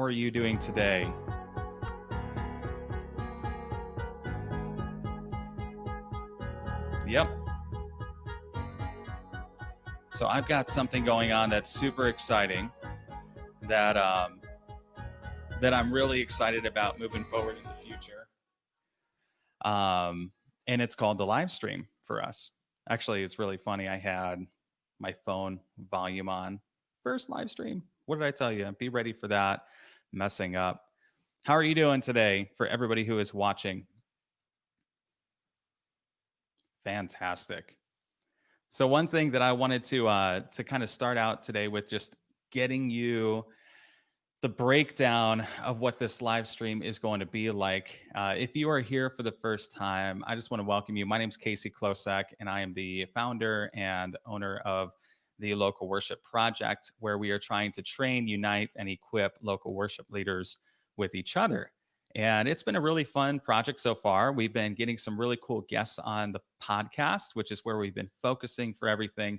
are you doing today? Yep. So I've got something going on that's super exciting that that I'm really excited about moving forward in the future. And it's called the live stream for us. Actually, it's really funny. I had my phone volume on. First live stream. What did I tell you? Be ready for that messing up. How are you doing today for everybody who is watching? Fantastic. So one thing that I wanted to kind of start out today with just getting you the breakdown of what this live stream is going to be like. If you are here for the first time, I just want to welcome you. My name is Casey Klosek, and I am the founder and owner of the Local Worship Project, where we are trying to train, unite, and equip local worship leaders with each other. And it's been a really fun project so far. We've been getting some really cool guests on the podcast, which is where we've been focusing for everything.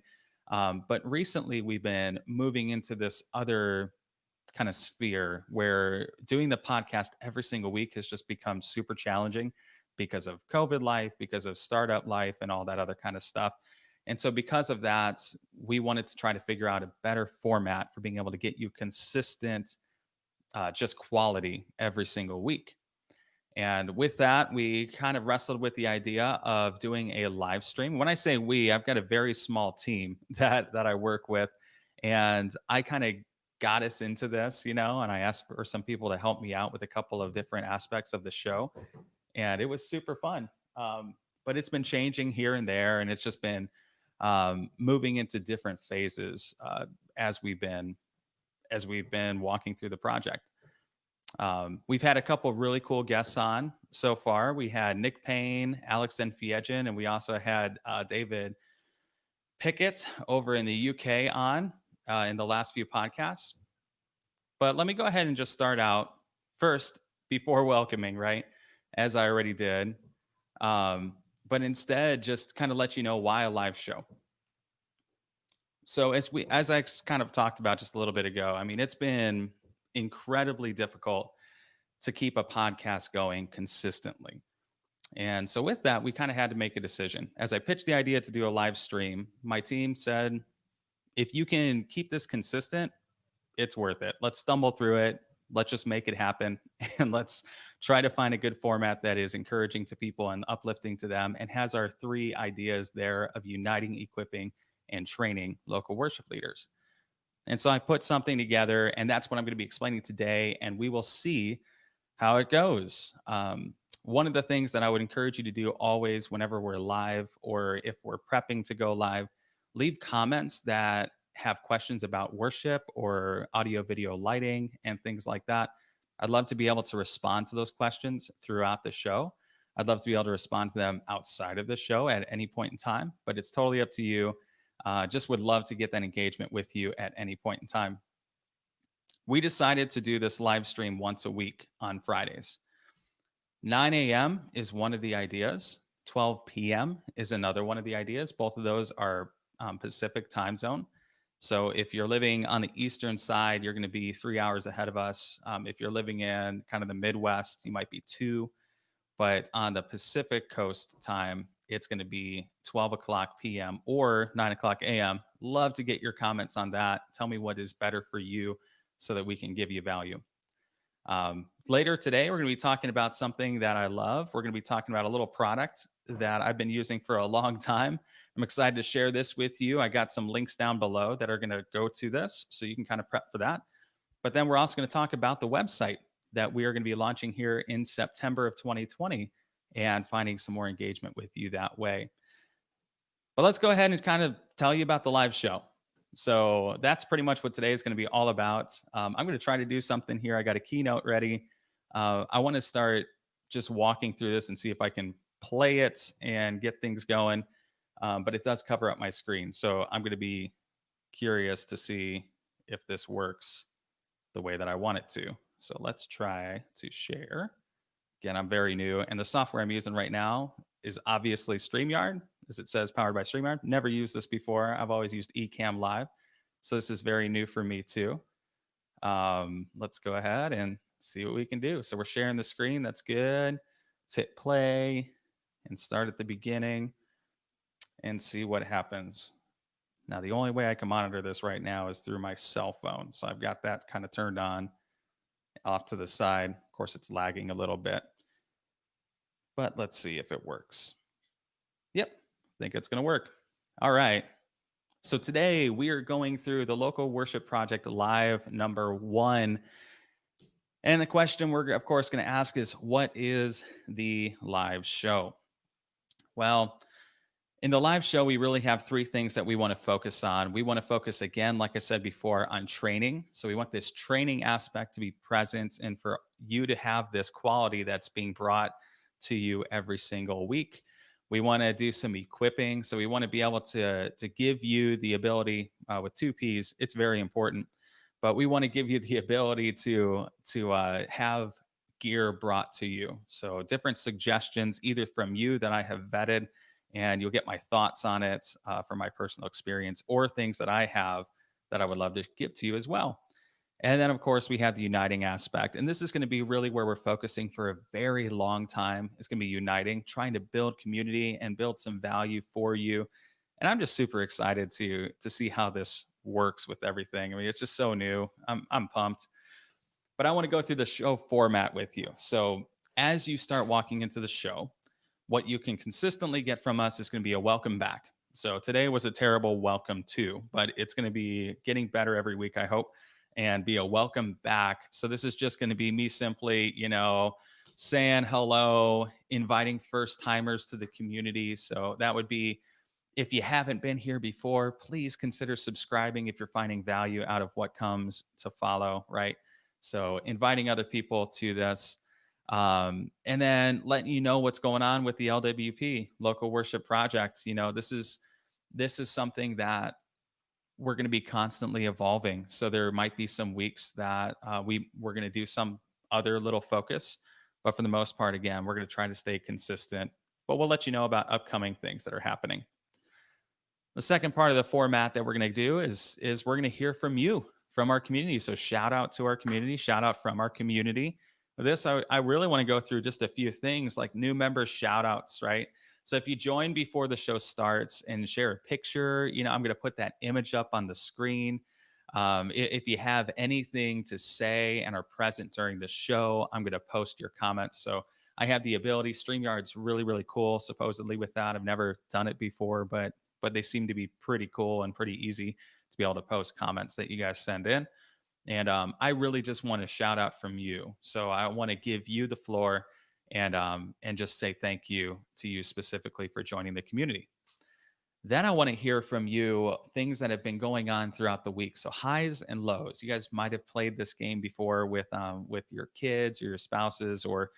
But recently, we've been moving into this other kind of sphere where doing the podcast every single week has just become super challenging because of COVID life, because of startup life, and all that other kind of stuff. And so, because of that, we wanted to try to figure out a better format for being able to get you consistent, just quality every single week. And with that, we kind of wrestled with the idea of doing a live stream. When I say we, I've got a very small team that I work with, and I kind of got us into this, and I asked for some people to help me out with a couple of different aspects of the show, and it was super fun. But it's been changing here and there, and it's just been moving into different phases as we've been walking through the project. We've had a couple of really cool guests on so far. We had Nick Payne, Alex Enfiegin, and we also had David Pickett over in the UK on in the last few podcasts. But let me go ahead and just start out first before welcoming, right? As I already did. But instead, just kind of let you know why a live show. So as I kind of talked about just a little bit ago, I mean, it's been incredibly difficult to keep a podcast going consistently. And so with that, we kind of had to make a decision. As I pitched the idea to do a live stream, my team said, if you can keep this consistent, it's worth it. Let's stumble through it. Let's just make it happen. And let's try to find a good format that is encouraging to people and uplifting to them and has our three ideas there of uniting, equipping, and training local worship leaders. And so I put something together, and that's what I'm going to be explaining today. And we will see how it goes. One of the things that I would encourage you to do always whenever we're live or if we're prepping to go live, leave comments that have questions about worship or audio video lighting and things like that. I'd love to be able to respond to those questions throughout the show. I'd love to be able to respond to them outside of the show at any point in time, but it's totally up to you. Just would love to get that engagement with you at any point in time. We decided to do this live stream once a week on Fridays. 9 a.m. is one of the ideas. 12 p.m. is another one of the ideas. Both of those are Pacific time zone. So if you're living on the eastern side, you're going to be 3 hours ahead of us. If you're living in kind of the Midwest, you might be 2. But on the Pacific Coast time, it's going to be 12 o'clock p.m. or 9 o'clock a.m. Love to get your comments on that. Tell me what is better for you so that we can give you value. Later today, we're going to be talking about something that I love. We're going to be talking about a little product that I've been using for a long time. I'm excited to share this with you. I got some links down below that are going to go to this, so you can kind of prep for that. But then we're also going to talk about the website that we are going to be launching here in September of 2020 and finding some more engagement with you that way. But let's go ahead and kind of tell you about the live show. So that's pretty much what today is going to be all about. I'm going to try to do something here. I got a keynote ready. I want to start just walking through this and see if I can play it and get things going. But it does cover up my screen. So I'm going to be curious to see if this works the way that I want it to. So let's try to share. Again, I'm very new, and the software I'm using right now is obviously StreamYard, as it says, powered by StreamYard. Never used this before. I've always used Ecamm Live. So this is very new for me too. Let's go ahead and see what we can do. So we're sharing the screen. That's good. Let's hit play and start at the beginning and see what happens. Now, the only way I can monitor this right now is through my cell phone. So I've got that kind of turned on off to the side. Of course, it's lagging a little bit, but let's see if it works. Yep, I think it's going to work. All right. So today we are going through the local worship project live number 1. And the question we're, of course, going to ask is, what is the live show? Well, in the live show, we really have 3 things that we want to focus on. We want to focus, again, like I said before, on training. So we want this training aspect to be present and for you to have this quality that's being brought to you every single week. We want to do some equipping. So we want to be able to give you the ability with 2 P's. It's very important, but we want to give you the ability to have gear brought to you. So different suggestions, either from you that I have vetted, and you'll get my thoughts on it from my personal experience, or things that I have that I would love to give to you as well. And then, of course, we have the uniting aspect. And this is going to be really where we're focusing for a very long time. It's going to be uniting, trying to build community and build some value for you. And I'm just super excited to see how this works with everything. I mean, it's just so new. I'm pumped. But I want to go through the show format with you. So as you start walking into the show, what you can consistently get from us is going to be a welcome back. So today was a terrible welcome to, but it's going to be getting better every week, I hope, and be a welcome back. So this is just going to be me simply, saying hello, inviting first timers to the community. So that would be, if you haven't been here before, please consider subscribing if you're finding value out of what comes to follow, right? So inviting other people to this, and then letting you know what's going on with the LWP, local worship project. This is something that we're going to be constantly evolving. So there might be some weeks that we're going to do some other little focus, but for the most part, again, we're going to try to stay consistent. But we'll let you know about upcoming things that are happening. The second part of the format that we're going to do is we're going to hear from you, from our community. So shout out to our community, shout out from our community. With this, I really want to go through just a few things like new member shout outs, right? So if you join before the show starts and share a picture, I'm going to put that image up on the screen. If you have anything to say and are present during the show, I'm going to post your comments. So I have the ability. StreamYard's really, really cool, supposedly, with that. I've never done it before, but they seem to be pretty cool and pretty easy to be able to post comments that you guys send in. And I really just want to shout out from you. So I want to give you the floor and just say thank you to you specifically for joining the community. Then I want to hear from you things that have been going on throughout the week. So highs and lows. You guys might have played this game before with your kids or your spouses or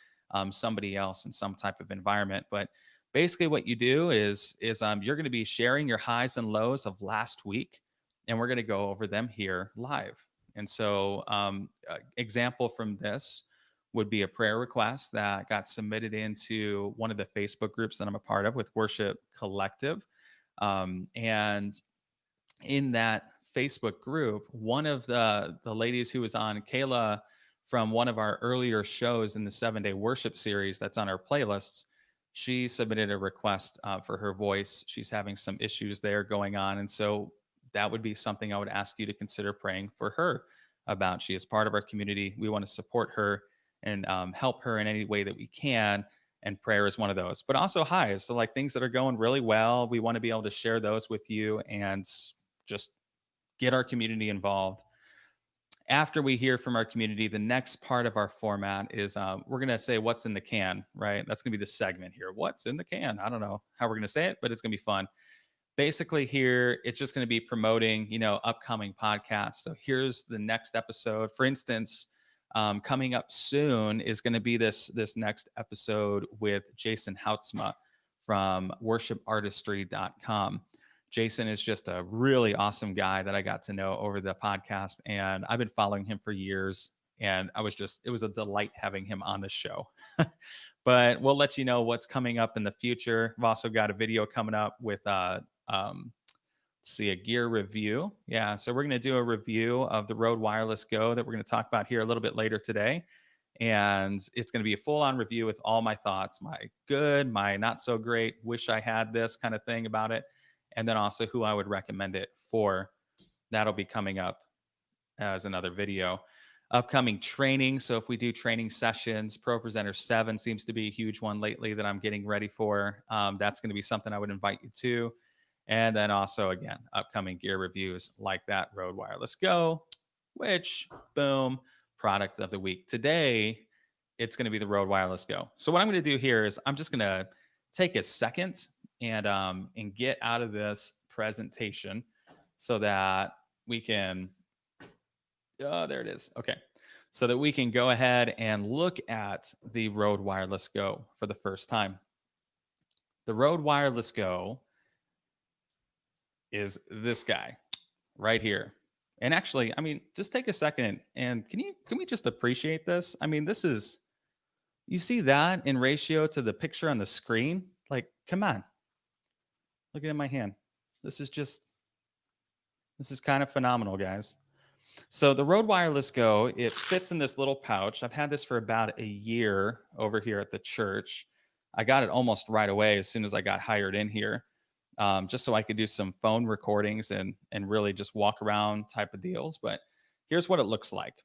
somebody else in some type of environment. But basically, what you do is you're going to be sharing your highs and lows of last week, and we're going to go over them here live. And so, example from this would be a prayer request that got submitted into one of the Facebook groups that I'm a part of with Worship Collective. And in that Facebook group, one of the ladies who was on, Kayla, from one of our earlier shows in the 7-day worship series that's on our playlists, she submitted a request for her voice. She's having some issues there going on. And so that would be something I would ask you to consider praying for her about. She is part of our community. We want to support her and help her in any way that we can. And prayer is one of those, but also highs. So like things that are going really well, we want to be able to share those with you and just get our community involved. After we hear from our community, the next part of our format is we're going to say what's in the can, right? That's going to be the segment here. What's in the can? I don't know how we're going to say it, but it's going to be fun. Basically here, it's just going to be promoting, upcoming podcasts. So here's the next episode. For instance, coming up soon is going to be this next episode with Jason Houtsma from worshipartistry.com. Jason is just a really awesome guy that I got to know over the podcast, and I've been following him for years, and it was a delight having him on the show. But we'll let you know what's coming up in the future. I've also got a video coming up with See a gear review. Yeah, so we're going to do a review of the Rode Wireless Go that we're going to talk about here a little bit later today. And it's going to be a full on review with all my thoughts, my good, my not so great, wish I had this kind of thing about it. And then also who I would recommend it for. That'll be coming up as another video. Upcoming training. So if we do training sessions, Pro Presenter 7 seems to be a huge one lately that I'm getting ready for. That's going to be something I would invite you to. And then also, again, upcoming gear reviews like that Rode Wireless Go, which, boom, product of the week. Today, it's going to be the Rode Wireless Go. So what I'm going to do here is I'm just going to take a second and get out of this presentation so that we can, oh, there it is. Okay. So that we can go ahead and look at the Rode Wireless Go for the first time. The Rode Wireless Go is this guy right here. And actually, I mean, just take a second and can we just appreciate this? I mean, this is, you see that in ratio to the picture on the screen? Like, come on. Look at my hand. This is just, this is kind of phenomenal, guys. So the Rode Wireless Go, it fits in this little pouch. I've had this for about a year over here at the church. I got it almost right away as soon as I got hired in here, just so I could do some phone recordings and really just walk around type of deals. But here's what it looks like.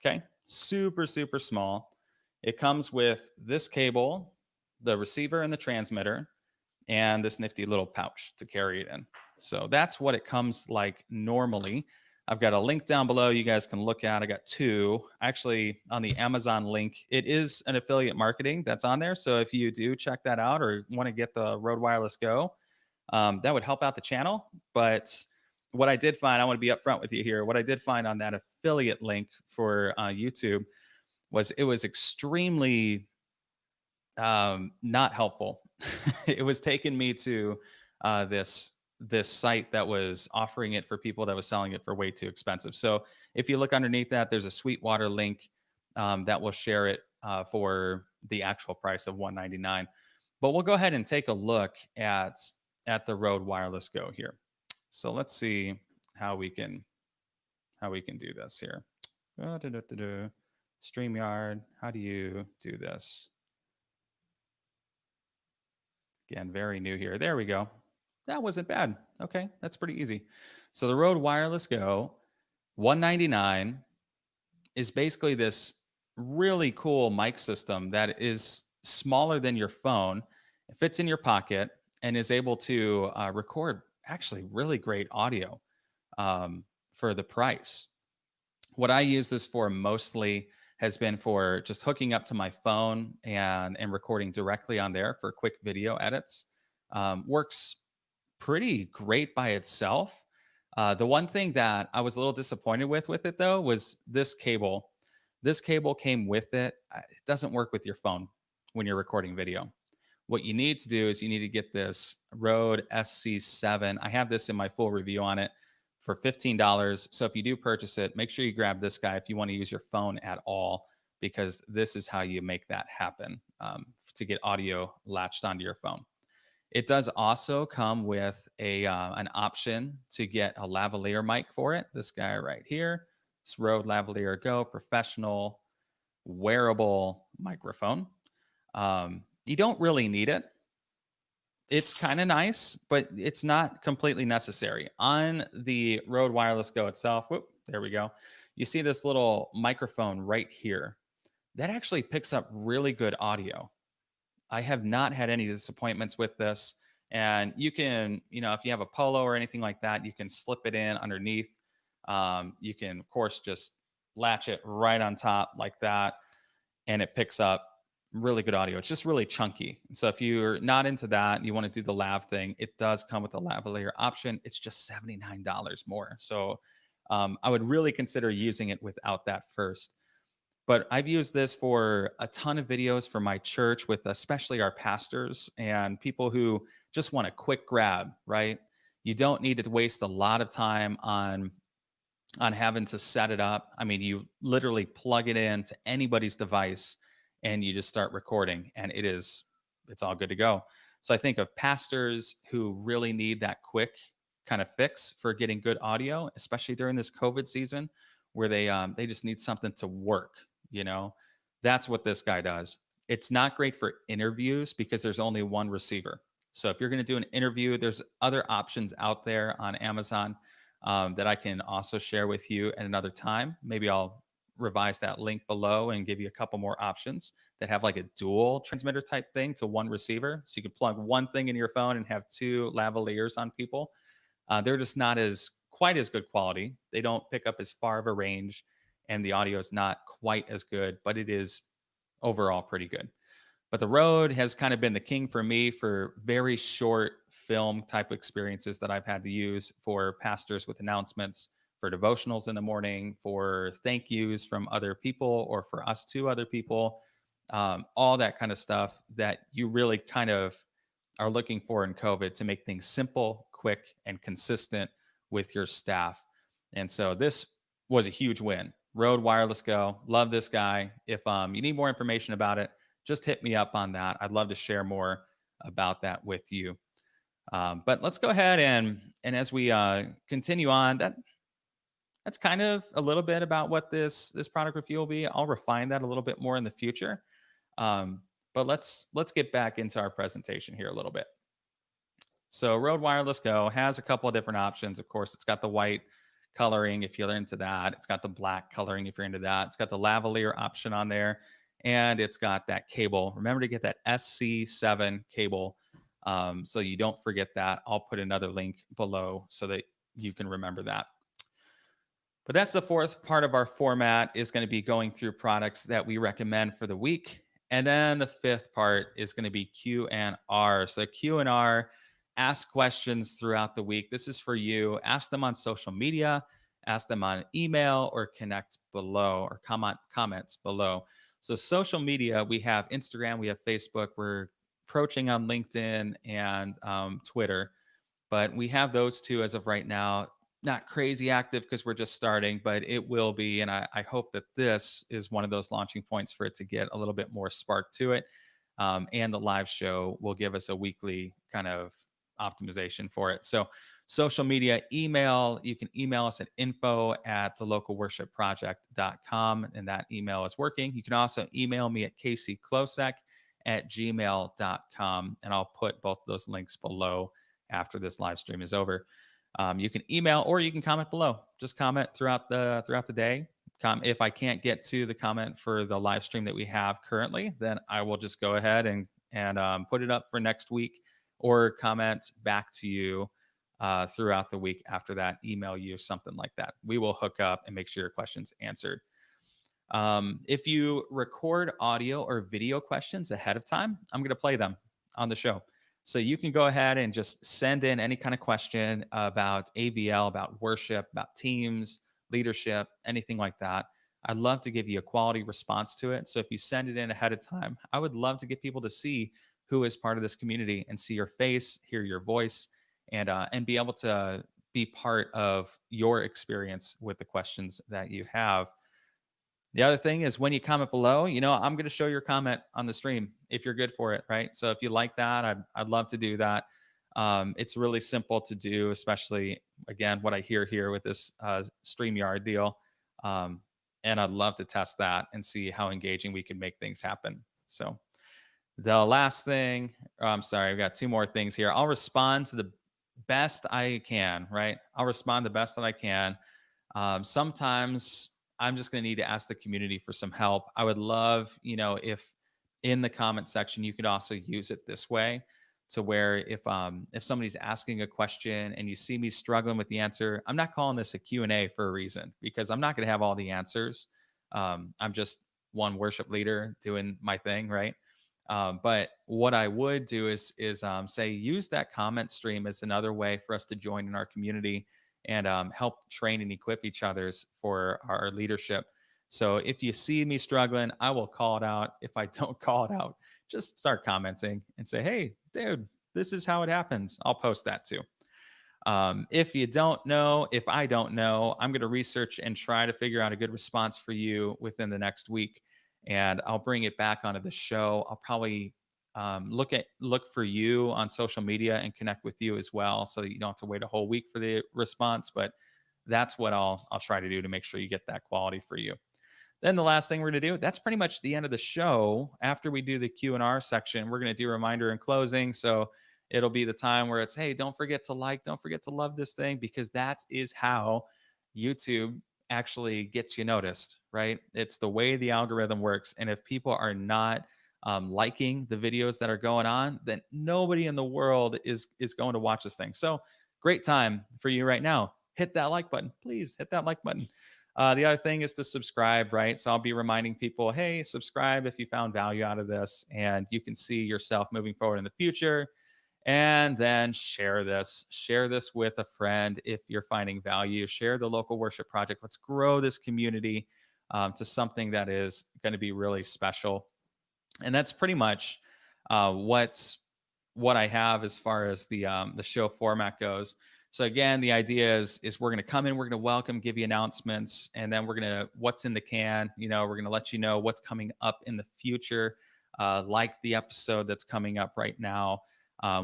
Okay, super super small. It comes with this cable, the receiver and the transmitter, and this nifty little pouch to carry it in. So that's what it comes like normally. I've got a link down below you guys can look at. I got two. Actually, on the Amazon link, it is an affiliate marketing that's on there. So if you do check that out or want to get the Rode Wireless Go, that would help out the channel. But what I did find, I want to be upfront with you here. What I did find on that affiliate link for YouTube was it was extremely not helpful. It was taking me to this site that was offering it for people that was selling it for way too expensive. So if you look underneath that, there's a Sweetwater link that will share it for the actual price of $199. But we'll go ahead and take a look at the Rode Wireless Go here. So let's see how we can do this here. StreamYard, how do you do this? Again, very new here. There we go. That wasn't bad. Okay, that's pretty easy. So the Rode Wireless Go 199 is basically this really cool mic system that is smaller than your phone. It fits in your pocket and is able to record actually really great audio for the price. What I use this for mostly has been for just hooking up to my phone and recording directly on there for quick video edits. Works pretty great by itself. The one thing that I was a little disappointed with it though was this cable. This cable came with it. It doesn't work with your phone when you're recording video. What you need to do is you need to get this Rode SC7. I have this in my full review on it for $15. So if you do purchase it, make sure you grab this guy if you want to use your phone at all, because this is how you make that happen to get audio latched onto your phone. It does also come with an option to get a lavalier mic for it. This guy right here, this Rode Lavalier Go professional wearable microphone. You don't really need it. It's kind of nice, but it's not completely necessary. On the Rode Wireless Go itself, whoop, there we go. You see this little microphone right here. That actually picks up really good audio. I have not had any disappointments with this. And you can, if you have a Polo or anything like that, you can slip it in underneath. You can, of course, just latch it right on top like that, and it picks up really good audio. It's just really chunky. And so if you're not into that and you want to do the lav thing, it does come with a lavalier option. It's just $79 more. So I would really consider using it without that first. But I've used this for a ton of videos for my church with especially our pastors and people who just want a quick grab, right? You don't need to waste a lot of time on having to set it up. I mean, you literally plug it in to anybody's device and you just start recording and it's all good to go. So I think of pastors who really need that quick kind of fix for getting good audio, especially during this COVID season where they just need something to work, you know. That's what this guy does. It's not great for interviews because there's only one receiver. So if you're going to do an interview, there's other options out there on Amazon that I can also share with you at another time. Maybe I'll revise that link below and give you a couple more options that have like a dual transmitter type thing to one receiver. So you can plug one thing into your phone and have two lavaliers on people. They're just not as quite as good quality. They don't pick up as far of a range, and the audio is not quite as good, but it is overall pretty good. But the Rode has kind of been the king for me for very short film type experiences that I've had to use for pastors with announcements, for devotionals in the morning, for thank yous from other people or for us to other people, all that kind of stuff that you really kind of are looking for in COVID to make things simple, quick, and consistent with your staff. And so this was a huge win. Rode Wireless Go. Love this guy. If you need more information about it, just hit me up on that. I'd love to share more about that with you. But let's go ahead and as we continue on, that's kind of a little bit about what this product review will be. I'll refine that a little bit more in the future. But let's get back into our presentation here a little bit. So Rode Wireless Go has a couple of different options. Of course, it's got the white coloring if you're into that. It's got the black coloring if you're into that. It's got the lavalier option on there, and it's got that cable. Remember to get that SC7 cable, so you don't forget that. I'll put another link below so that you can remember that. But that's the fourth part of our format, is going to be going through products that we recommend for the week. And then the fifth part is going to be Q and R. So Q and R, ask questions throughout the week. This is for you. Ask them on social media, ask them on email, or connect below, or comments below. So social media, we have Instagram, we have Facebook, we're approaching on LinkedIn and Twitter, but we have those two as of right now. Not crazy active because we're just starting, but it will be. And I hope that this is one of those launching points for it to get a little bit more spark to it. And the live show will give us a weekly kind of optimization for it. So social media, email, you can email us at info@thelocalworshipproject.com. And that email is working. You can also email me at kcklosek@gmail.com. And I'll put both of those links below after this live stream is over. You can email or you can comment below. Just comment throughout the day. If I can't get to the comment for the live stream that we have currently, then I will just go ahead and put it up for next week, or comment back to you throughout the week after that. Email you, something like that. We will hook up and make sure your questions answered. If you record audio or video questions ahead of time, I'm going to play them on the show. So you can go ahead and just send in any kind of question about AVL, about worship, about teams, leadership, anything like that. I'd love to give you a quality response to it. So if you send it in ahead of time, I would love to get people to see who is part of this community and see your face, hear your voice, and be able to be part of your experience with the questions that you have. The other thing is, when you comment below, I'm going to show your comment on the stream if you're good for it, right? So if you like that, I'd love to do that. It's really simple to do, especially, again, what I hear here with this StreamYard deal. And I'd love to test that and see how engaging we can make things happen. So the last thing, I'm sorry, I've got two more things here. I'll respond to the best I can, right? I'll respond the best that I can. Sometimes I'm just going to need to ask the community for some help. I would love, if in the comment section, you could also use it this way, to where if somebody's asking a question and you see me struggling with the answer, I'm not calling this a Q&A for a reason, because I'm not going to have all the answers. I'm just one worship leader doing my thing, right? But what I would do is say, use that comment stream as another way for us to join in our community and help train and equip each other's for our leadership. So if you see me struggling, I will call it out. If I don't call it out, just start commenting and say, hey, dude, this is how it happens. I'll post that too. If you don't know, if I don't know, I'm going to research and try to figure out a good response for you within the next week. And I'll bring it back onto the show. I'll probably look for you on social media and connect with you as well, so that you don't have to wait a whole week for the response. But that's what I'll try to do to make sure you get that quality for you. Then the last thing we're going to do, that's pretty much the end of the show. After we do the Q&R section, we're going to do reminder and closing. So it'll be the time where it's, hey, don't forget to like, don't forget to love this thing, because that is how YouTube actually gets you noticed, right? It's the way the algorithm works. And if people are not liking the videos that are going on, then nobody in the world is going to watch this thing. So great time for you right now. Hit that like button, please. Hit that like button. The other thing is to subscribe, right? So I'll be reminding people, hey, subscribe if you found value out of this, and you can see yourself moving forward in the future. And then share this with a friend if you're finding value. Share the local worship project. Let's grow this community to something that is going to be really special. And that's pretty much what I have as far as the show format goes. So again, the idea is we're going to come in, we're going to welcome, give you announcements, and then we're going to what's in the can. We're going to let you know what's coming up in the future, like the episode that's coming up right now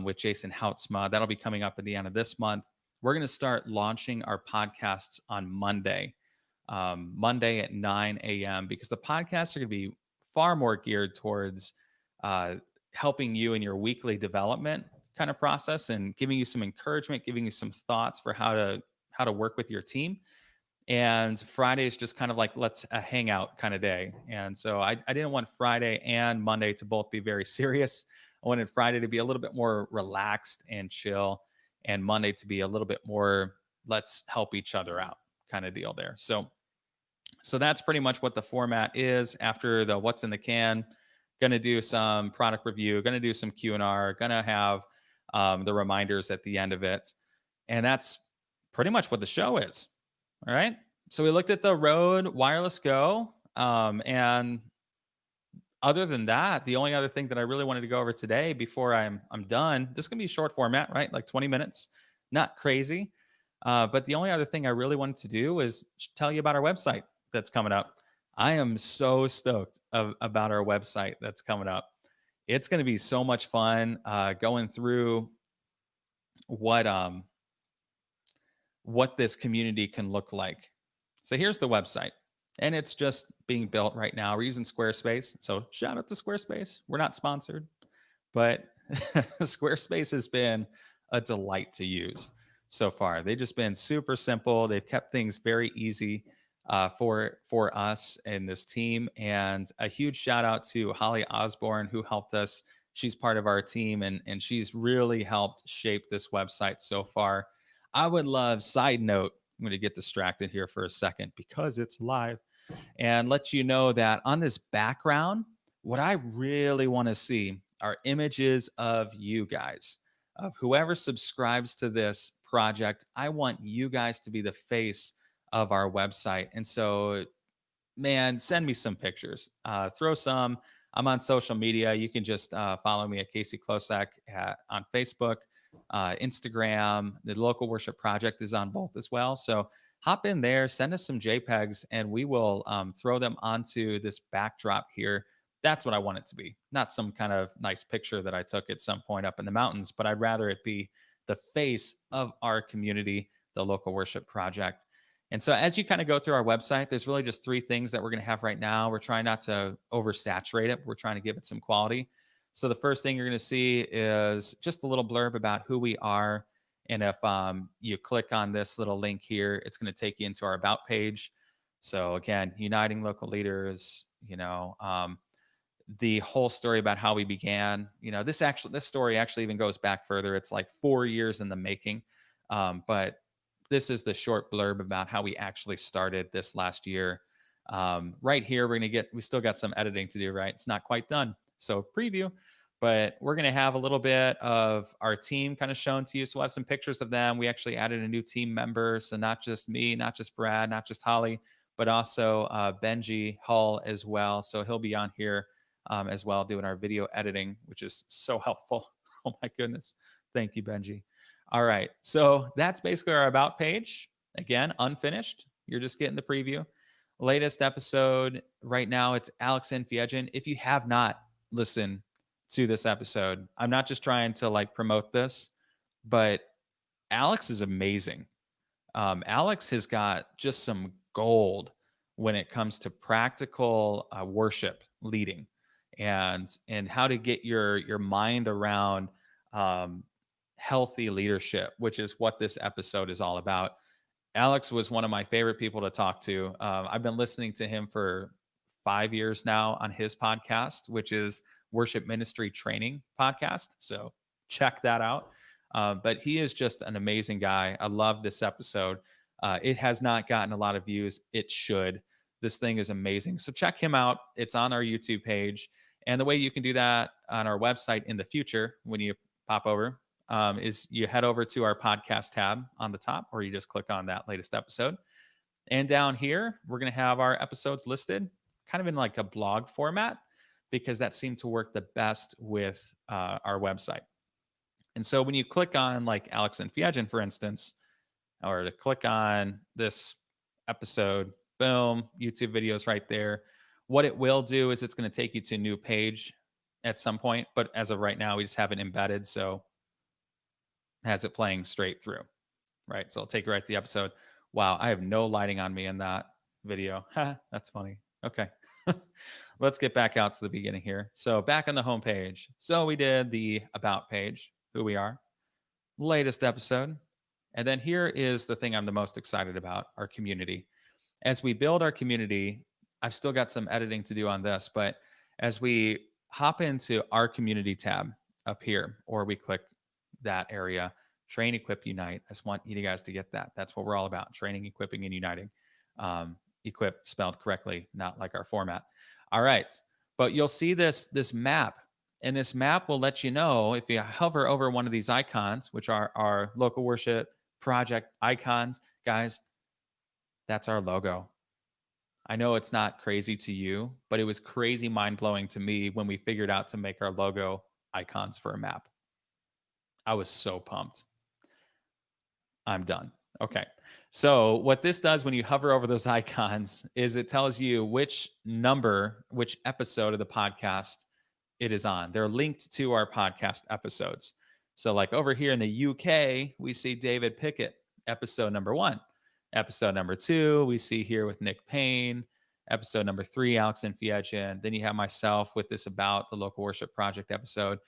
with Jason Houtsma. That'll be coming up at the end of this month. We're going to start launching our podcasts on Monday at 9 a.m. because the podcasts are going to be far more geared towards uh, helping you in your weekly development kind of process and giving you some encouragement, giving you some thoughts for how to work with your team. And Friday is just kind of like let's a hangout kind of day. And so I didn't want Friday and Monday to both be very serious. I wanted Friday to be a little bit more relaxed and chill, and Monday to be a little bit more let's help each other out kind of deal there. So that's pretty much what the format is. After the what's in the can, going to do some product review, going to do some Q&R, going to have the reminders at the end of it. And that's pretty much what the show is. All right. So we looked at the Rode Wireless Go. And other than that, the only other thing that I really wanted to go over today before I'm done, this is going to be a short format, right? Like 20 minutes, not crazy. But the only other thing I really wanted to do is tell you about our website that's coming up. I am so stoked about our website that's coming up. It's going to be so much fun going through what what this community can look like. So here's the website, and it's just being built right now. We're using Squarespace, so shout out to Squarespace. We're not sponsored, but Squarespace has been a delight to use so far. They've just been super simple. They've kept things very easy for us and this team. And a huge shout out to Holly Osborne, who helped us. She's part of our team, and she's really helped shape this website so far. I would love, side note, I'm going to get distracted here for a second because it's live, and let you know that on this background, what I really want to see are images of you guys, of whoever subscribes to this project. I want you guys to be the face of our website. And so, man, send me some pictures. Throw some. I'm on social media. You can just follow me at Casey Klosak on Facebook, Instagram. The local worship project is on both as well. So hop in there, send us some JPEGs, and we will throw them onto this backdrop here. That's what I want it to be. Not some kind of nice picture that I took at some point up in the mountains, but I'd rather it be the face of our community, the local worship project. And so as you kind of go through our website, there's really just three things that we're going to have right now. We're trying not to oversaturate it. We're trying to give it some quality. So the first thing you're going to see is just a little blurb about who we are. And if you click on this little link here, it's going to take you into our about page. So again, uniting local leaders, the whole story about how we began. This story actually even goes back further. It's like 4 years in the making. But this is the short blurb about how we actually started this last year. Right here, we still got some editing to do, right? It's not quite done. So preview, but we're going to have a little bit of our team kind of shown to you. So we'll have some pictures of them. We actually added a new team member. So not just me, not just Brad, not just Holly, but also Benji Hull as well. So he'll be on here as well, doing our video editing, which is so helpful. Oh my goodness. Thank you, Benji. All right. So that's basically our about page. Again, unfinished. You're just getting the preview. Latest episode right now, it's Alex Infiegin. If you have not listened to this episode. I'm not just trying to like promote this, but Alex is amazing. Alex has got just some gold when it comes to practical worship leading, and how to get your mind around um, healthy leadership, which is what this episode is all about. Alex was one of my favorite people to talk to. I've been listening to him for 5 years now on his podcast, which is Worship Ministry Training Podcast. So check that out. But he is just an amazing guy. I love this episode. It has not gotten a lot of views. It should. This thing is amazing. So check him out. It's on our YouTube page. And the way you can do that on our website in the future, when you pop over, is you head over to our podcast tab on the top, or you just click on that latest episode. And down here, we're going to have our episodes listed kind of in like a blog format, because that seemed to work the best with our website. And so when you click on like Alex and Fiegin, for instance, or to click on this episode, boom, YouTube videos right there. What it will do is it's going to take you to a new page at some point. But as of right now, we just have it embedded. So it has it playing straight through, right? So I'll take you right to the episode. Wow, I have no lighting on me in that video. That's funny. Okay. Let's get back out to the beginning here. So back on the home page. So we did the about page, who we are, latest episode. And then here is the thing I'm the most excited about, our community. As we build our community, I've still got some editing to do on this, but as we hop into our community tab up here, or we click that area, train, equip, unite. I just want you guys to get that. That's what we're all about: training, equipping, and uniting. Equip spelled correctly, not like our format. All right. But you'll see this map, and this map will let you know if you hover over one of these icons, which are our local worship project icons. Guys, that's our logo. I know it's not crazy to you, but it was crazy mind blowing to me when we figured out to make our logo icons for a map. I was so pumped. I'm done. Okay. So what this does when you hover over those icons is it tells you which number, which episode of the podcast it is on. They're linked to our podcast episodes. So like over here in the UK, we see David Pickett, episode number 1. Episode number 2, we see here with Nick Payne. Episode number 3, Alex and Fiegin. Then you have myself with this about the local worship project episode.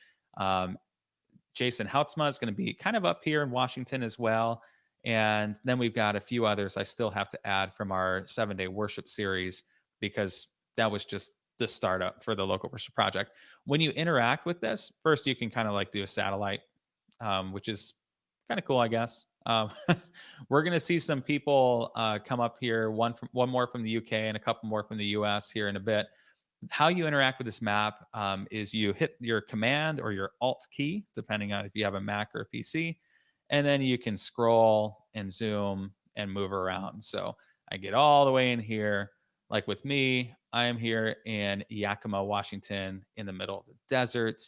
Jason Houtsma is going to be kind of up here in Washington as well. And then we've got a few others I still have to add from our 7-day worship series, because that was just the startup for the local worship project. When you interact with this, first you can kind of like do a satellite, which is kind of cool, I guess. We're going to see some people come up here, one more from the UK and a couple more from the US here in a bit. How you interact with this map is you hit your command or your alt key, depending on if you have a Mac or a PC, and then you can scroll and zoom and move around. So I get all the way in here. Like with me, I am here in Yakima, Washington, in the middle of the desert.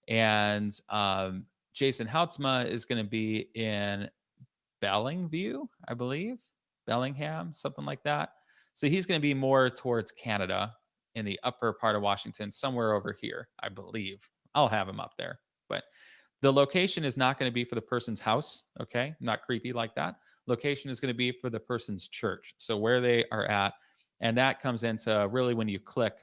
And Jason Houtsma is going to be in Bellingview, I believe, Bellingham, something like that. So he's going to be more towards Canada, in the upper part of Washington, somewhere over here, I believe. I'll have him up there. But the location is not going to be for the person's house. Okay. Not creepy like that. Location is going to be for the person's church. So where they are at. And that comes into really when you click.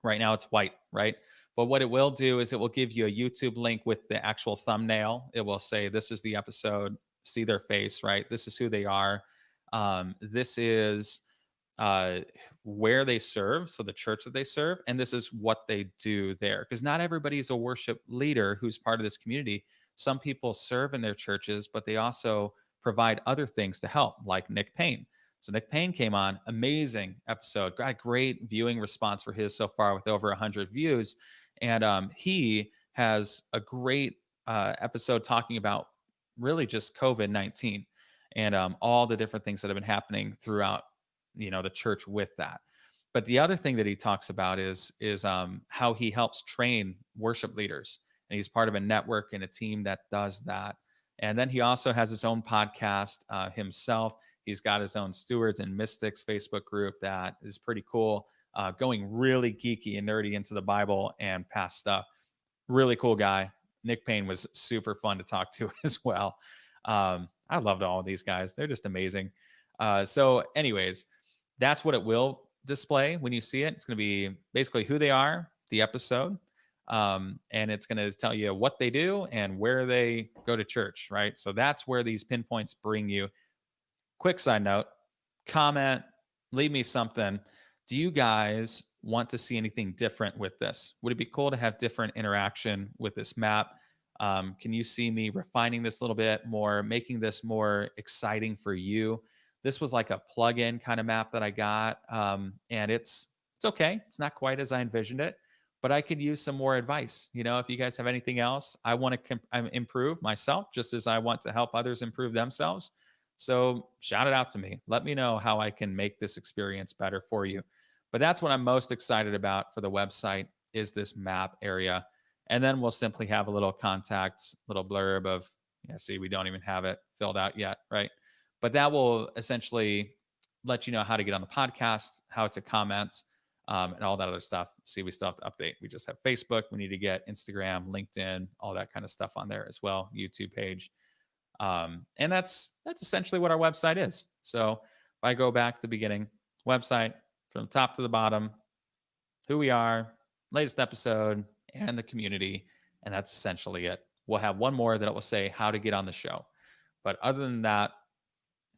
Right now it's white, right? But what it will do is it will give you a YouTube link with the actual thumbnail. It will say, this is the episode, see their face, right? This is who they are. This is uh, where they serve, so the church that they serve, and this is what they do there. Because not everybody is a worship leader who's part of this community. Some people serve in their churches, but they also provide other things to help, like Nick Payne. So Nick Payne came on, amazing episode, got a great viewing response for his so far with over 100 views, and he has a great episode talking about really just COVID-19 and all the different things that have been happening throughout the church with that. But the other thing that he talks about is how he helps train worship leaders, and he's part of a network and a team that does that. And then he also has his own podcast himself. He's got his own Stewards and Mystics Facebook group that is pretty cool, going really geeky and nerdy into the Bible and past stuff. Really cool guy. Nick Payne was super fun to talk to as well. I loved all of these guys. They're just amazing. So, anyways, that's what it will display when you see it. It's going to be basically who they are, the episode, and it's going to tell you what they do and where they go to church, right? So that's where these pinpoints bring you. Quick side note, comment, leave me something. Do you guys want to see anything different with this? Would it be cool to have different interaction with this map? Can you see me refining this a little bit more, making this more exciting for you? This was like a plug-in kind of map that I got, and it's okay. It's not quite as I envisioned it, but I could use some more advice. You know, if you guys have anything else, I want to improve myself, just as I want to help others improve themselves. So shout it out to me. Let me know how I can make this experience better for you. But that's what I'm most excited about for the website is this map area. And then we'll simply have a little contact, little blurb of, yeah, see, we don't even have it filled out yet, right? But that will essentially let you know how to get on the podcast, how to comment, and all that other stuff. See, we still have to update. We just have Facebook. We need to get Instagram, LinkedIn, all that kind of stuff on there as well, YouTube page. And that's essentially what our website is. So if I go back to the beginning, website from top to the bottom, who we are, latest episode, and the community, and that's essentially it. We'll have one more that will say how to get on the show. But other than that,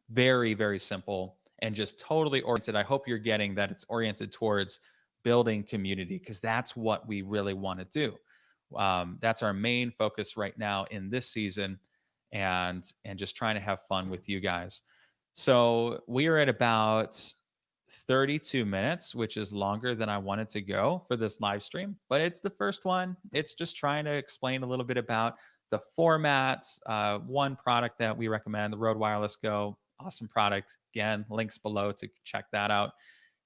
very, very simple and just totally oriented. I hope you're getting that it's oriented towards building community because that's what we really want to do. That's our main focus right now in this season, and just trying to have fun with you guys. So we are at about 32 minutes, which is longer than I wanted to go for this live stream, but it's the first one. It's just trying to explain a little bit about the formats. One product that we recommend, the Rode Wireless Go, awesome product. Again, links below to check that out.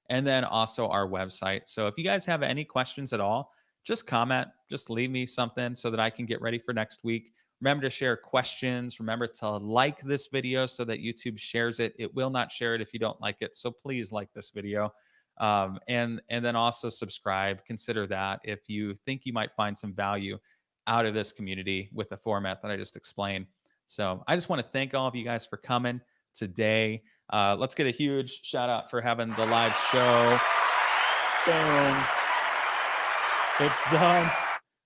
And then also our website. So if you guys have any questions at all, just comment, just leave me something so that I can get ready for next week. Remember to share questions. Remember to like this video so that YouTube shares it. It will not share it if you don't like it. So please like this video. And then also subscribe. Consider that if you think you might find some value out of this community with the format that I just explained. So I just want to thank all of you guys for coming today. Let's get a huge shout out for having the live show. Boom. It's done.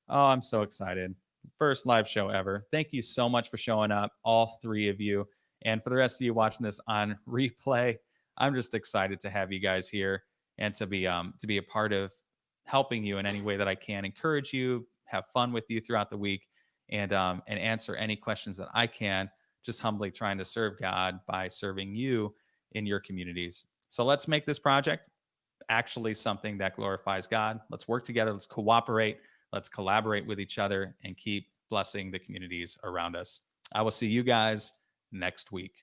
Oh, I'm so excited. First live show ever. Thank you so much for showing up, all three of you. And for the rest of you watching this on replay, I'm just excited to have you guys here and to be a part of helping you in any way that I can, encourage you, have fun with you throughout the week, and answer any questions that I can, just humbly trying to serve God by serving you in your communities. So let's make this project actually something that glorifies God. Let's work together. Let's cooperate. Let's collaborate with each other and keep blessing the communities around us. I will see you guys next week.